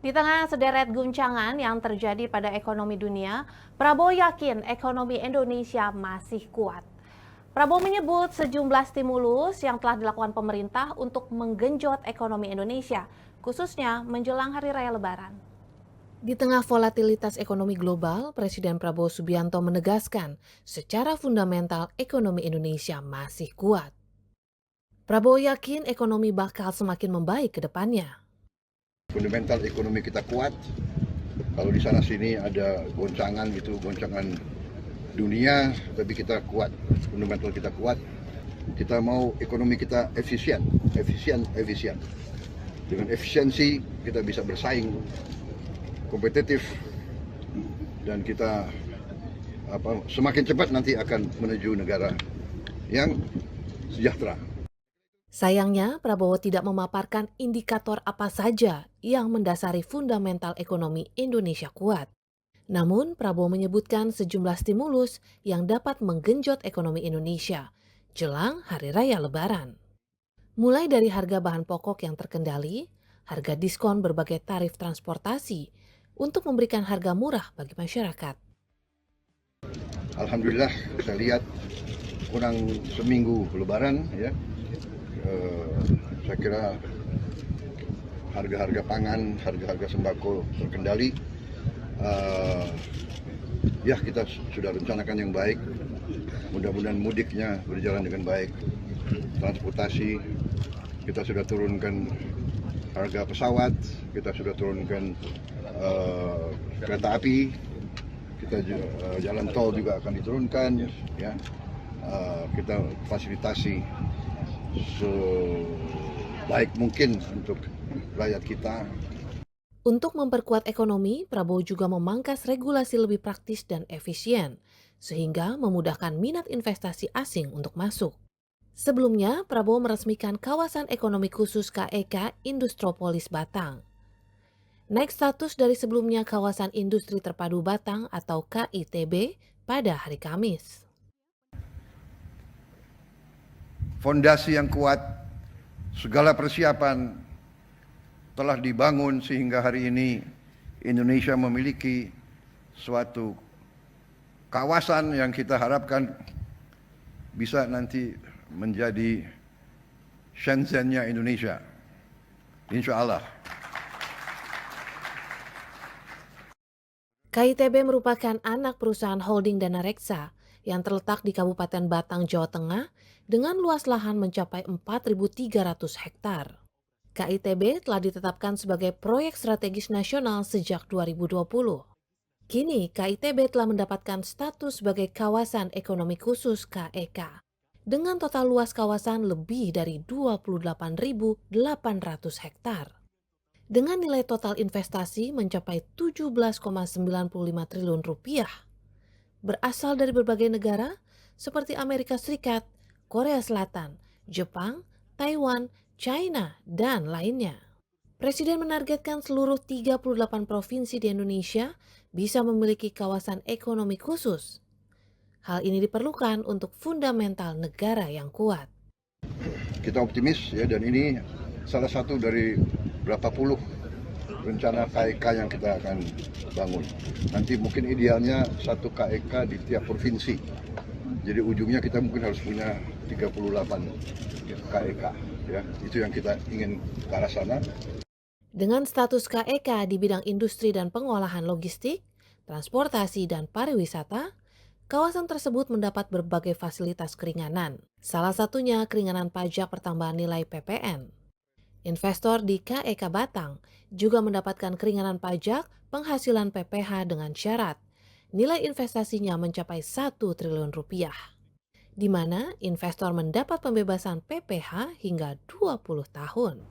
Di tengah sederet guncangan yang terjadi pada ekonomi dunia, Prabowo yakin ekonomi Indonesia masih kuat. Prabowo menyebut sejumlah stimulus yang telah dilakukan pemerintah untuk menggenjot ekonomi Indonesia, khususnya menjelang Hari Raya Lebaran. Di tengah volatilitas ekonomi global, Presiden Prabowo Subianto menegaskan secara fundamental ekonomi Indonesia masih kuat. Prabowo yakin ekonomi bakal semakin membaik ke depannya. Fundamental ekonomi kita kuat. Kalau di sana sini ada goncangan dunia, tapi kita kuat. Fundamental kita kuat. Kita mau ekonomi kita efisien. Dengan efisiensi kita bisa bersaing, kompetitif, dan kita semakin cepat nanti akan menuju negara yang sejahtera. Sayangnya, Prabowo tidak memaparkan indikator apa saja yang mendasari fundamental ekonomi Indonesia kuat. Namun, Prabowo menyebutkan sejumlah stimulus yang dapat menggenjot ekonomi Indonesia jelang Hari Raya Lebaran. Mulai dari harga bahan pokok yang terkendali, harga diskon berbagai tarif transportasi untuk memberikan harga murah bagi masyarakat. Alhamdulillah, saya lihat kurang seminggu Lebaran ya. Saya kira harga-harga pangan, harga-harga sembako terkendali. Ya, kita sudah rencanakan yang baik. Mudah-mudahan mudiknya berjalan dengan baik. Transportasi, kita sudah turunkan harga pesawat, kita sudah turunkan kereta api, kita jalan tol juga akan diturunkan. Ya, kita fasilitasi sebaik mungkin untuk rakyat kita. Untuk memperkuat ekonomi, Prabowo juga memangkas regulasi lebih praktis dan efisien, sehingga memudahkan minat investasi asing untuk masuk. Sebelumnya, Prabowo meresmikan kawasan ekonomi khusus KEK Industropolis Batang. Naik status dari sebelumnya kawasan industri terpadu Batang atau KITB pada hari Kamis. Fondasi yang kuat, segala persiapan telah dibangun sehingga hari ini Indonesia memiliki suatu kawasan yang kita harapkan bisa nanti menjadi Shenzhen-nya Indonesia. Insya Allah. KITB merupakan anak perusahaan holding Dana Reksa yang terletak di Kabupaten Batang, Jawa Tengah dengan luas lahan mencapai 4.300 hektar. KITB telah ditetapkan sebagai proyek strategis nasional sejak 2020. Kini KITB telah mendapatkan status sebagai kawasan ekonomi khusus KEK dengan total luas kawasan lebih dari 28.800 hektar. Dengan nilai total investasi mencapai 17,95 triliun rupiah. Berasal dari berbagai negara seperti Amerika Serikat, Korea Selatan, Jepang, Taiwan, China, dan lainnya. Presiden menargetkan seluruh 38 provinsi di Indonesia bisa memiliki kawasan ekonomi khusus. Hal ini diperlukan untuk fundamental negara yang kuat. Kita optimis ya, dan ini salah satu dari berapa puluh rencana KEK yang kita akan bangun. Nanti mungkin idealnya satu KEK di tiap provinsi. Jadi ujungnya kita mungkin harus punya 38 KEK. Ya, itu yang kita ingin ke arah sana. Dengan status KEK di bidang industri dan pengolahan logistik, transportasi dan pariwisata, kawasan tersebut mendapat berbagai fasilitas keringanan. Salah satunya keringanan pajak pertambahan nilai PPN. Investor di KEK Batang juga mendapatkan keringanan pajak penghasilan PPH dengan syarat nilai investasinya mencapai 1 triliun rupiah, di mana investor mendapat pembebasan PPH hingga 20 tahun.